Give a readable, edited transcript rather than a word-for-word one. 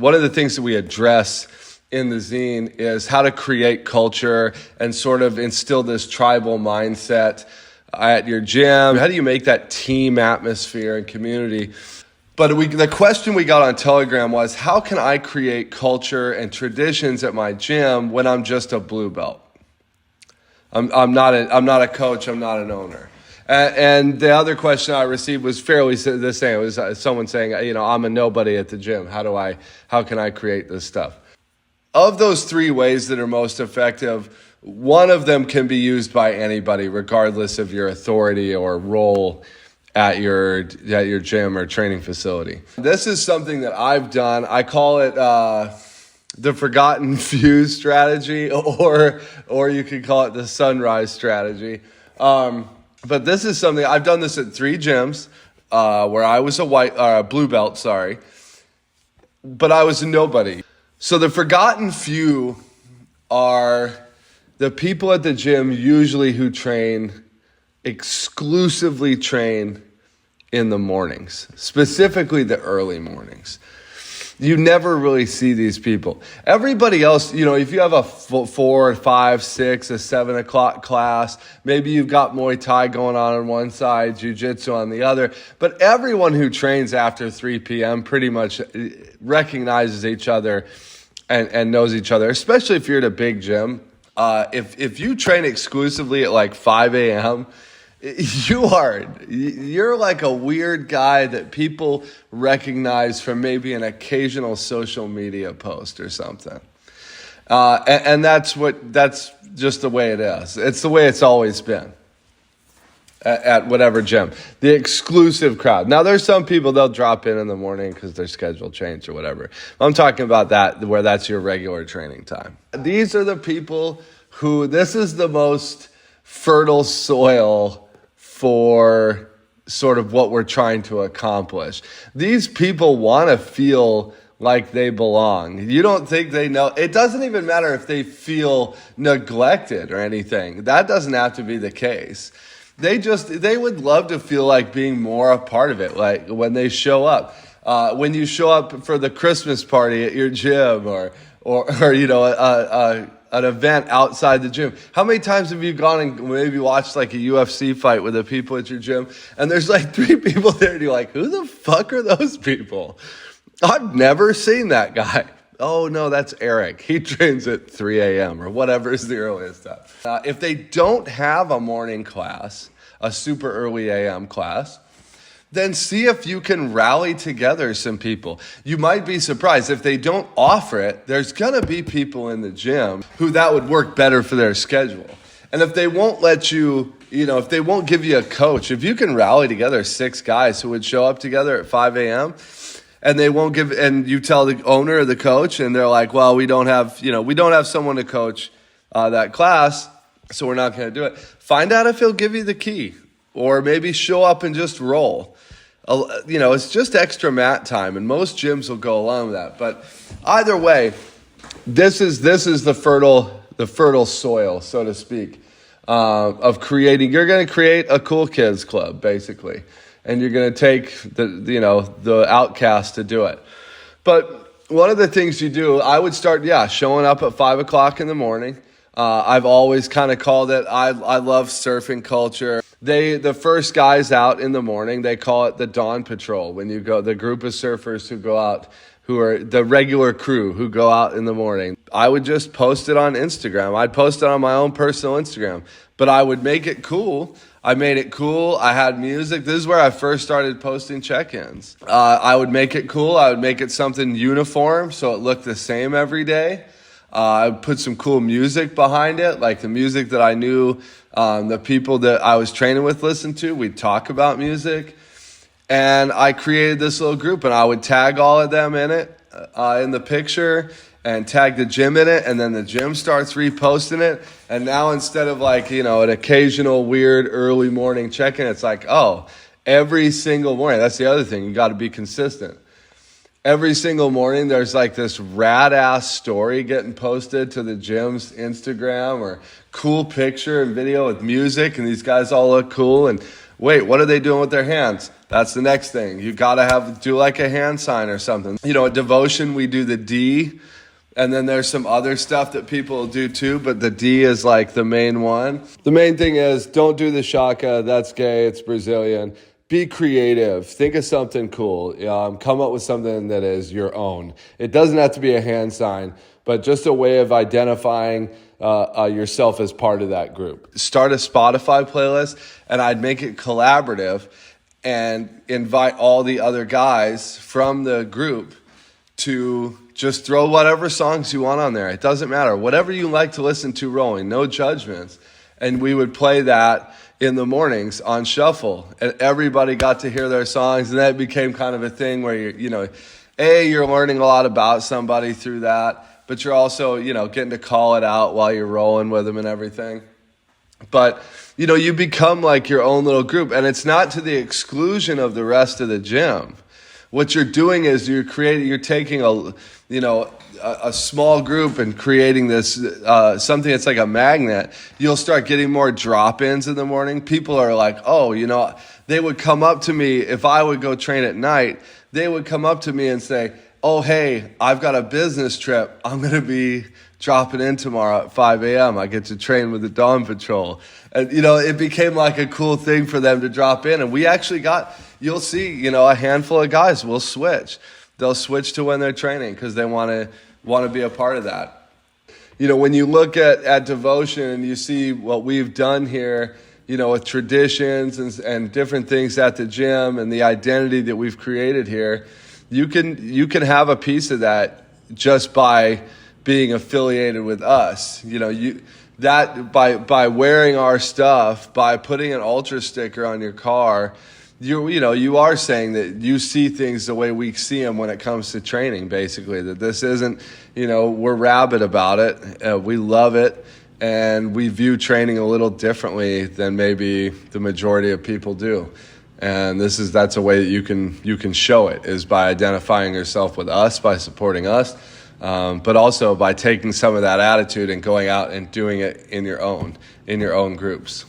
One of the things that we address in the zine is how to create culture and sort of instill this tribal mindset at your gym. How do you make that team atmosphere and community? But the question we got on Telegram was, how can I create culture and traditions at my gym when I'm just a blue belt? I'm not a coach. I'm not an owner. And the other question I received was fairly the same. It was someone saying, I'm a nobody at the gym. How can I create this stuff? Of those three ways that are most effective, one of them can be used by anybody, regardless of your authority or role at your gym or training facility. This is something that I've done. I call it the forgotten few strategy, or you could call it the sunrise strategy. But this is something, I've done this at 3 gyms where I was a blue belt, but I was a nobody. So the forgotten few are the people at the gym usually who exclusively train in the mornings, specifically the early mornings. You never really see these people. Everybody else, if you have a 4, 5, 6, a 7 o'clock class, maybe you've got Muay Thai going on one side, Jiu-Jitsu on the other, but everyone who trains after 3 p.m. pretty much recognizes each other and knows each other, especially if you're at a big gym. If you train exclusively at like 5 a.m., you're like a weird guy that people recognize from maybe an occasional social media post or something. And that's just the way it is. It's the way it's always been at whatever gym. The exclusive crowd. Now there's some people, they'll drop in the morning because their schedule changed or whatever. I'm talking about that where that's your regular training time. These are the people who, this is the most fertile soil for sort of what we're trying to accomplish. These people want to feel like they belong. You don't think they know. It doesn't even matter if they feel neglected or anything. That doesn't have to be the case. They would love to feel like being more a part of it, like when they show up. When you show up for the Christmas party at your gym or an event outside the gym. How many times have you gone and maybe watched like a UFC fight with the people at your gym and there's like 3 people there and you're like, who the fuck are those people? I've never seen that guy. Oh no, that's Eric. He trains at 3 a.m. or whatever is the earliest time. If they don't have a morning class, a super early a.m. class, then see if you can rally together some people. You might be surprised. If they don't offer it, there's going to be people in the gym who that would work better for their schedule. And if they won't let you, if they won't give you a coach, if you can rally together 6 guys who would show up together at 5 a.m., and they won't give, and you tell the owner or the coach, and they're like, well, we don't have someone to coach that class, so we're not going to do it. Find out if he'll give you the key, or maybe show up and just roll. It's just extra mat time, and most gyms will go along with that. But either way, this is the fertile soil, so to speak, of creating. You're going to create a cool kids club, basically, and you're going to take the outcast to do it. But one of the things you do, I would start, showing up at 5 o'clock in the morning. I've always kind of called it, I love surfing culture. The first guys out in the morning, they call it the dawn patrol. When you go, the group of surfers who go out, who are the regular crew who go out in the morning, I would just post it on Instagram. I'd post it on my own personal Instagram, but I would make it cool. I made it cool. I had music. This is where I first started posting check-ins. I would make it cool. I would make it something uniform so it looked the same every day. I would put some cool music behind it, like the music that I knew the people that I was training with listened to. We'd talk about music. And I created this little group, and I would tag all of them in it, in the picture, and tag the gym in it, and then the gym starts reposting it. And now instead of an occasional weird early morning check-in, it's like, every single morning. That's the other thing. You got to be consistent. Every single morning, there's like this rad-ass story getting posted to the gym's Instagram, or cool picture and video with music, and these guys all look cool. And Wait, what are they doing with their hands? That's the next thing. You got to do like a hand sign or something. At devotion, we do the D, and then there's some other stuff that people do too, but the D is like the main one. The main thing is don't do the shaka. That's gay. It's Brazilian. Be creative. Think of something cool. Come up with something that is your own. It doesn't have to be a hand sign, but just a way of identifying yourself as part of that group. Start a Spotify playlist, and I'd make it collaborative and invite all the other guys from the group to just throw whatever songs you want on there. It doesn't matter. Whatever you like to listen to rolling, no judgments. And we would play that in the mornings on shuffle, and everybody got to hear their songs, and that became kind of a thing where you're learning a lot about somebody through that, but you're also, getting to call it out while you're rolling with them and everything. But, you become like your own little group, and it's not to the exclusion of the rest of the gym. What you're doing is you're taking a small group and creating this something that's like a magnet. You'll start getting more drop-ins in the morning. People are like, they would come up to me if I would go train at night. They would come up to me and say, oh, hey, I've got a business trip. I'm going to be dropping in tomorrow at 5 a.m. I get to train with the Dawn Patrol. And, it became like a cool thing for them to drop in. And we actually you'll see, a handful of guys will switch. They'll switch to when they're training because they want to be a part of that. When you look at devotion and you see what we've done here, with traditions and different things at the gym and the identity that we've created here, you can have a piece of that just by being affiliated with us. That by wearing our stuff, by putting an ultra sticker on your car, you are saying that you see things the way we see them when it comes to training, basically. That this isn't, we're rabid about it. We love it. And we view training a little differently than maybe the majority of people do. And that's a way that you can show it, is by identifying yourself with us, by supporting us, but also by taking some of that attitude and going out and doing it in your own groups.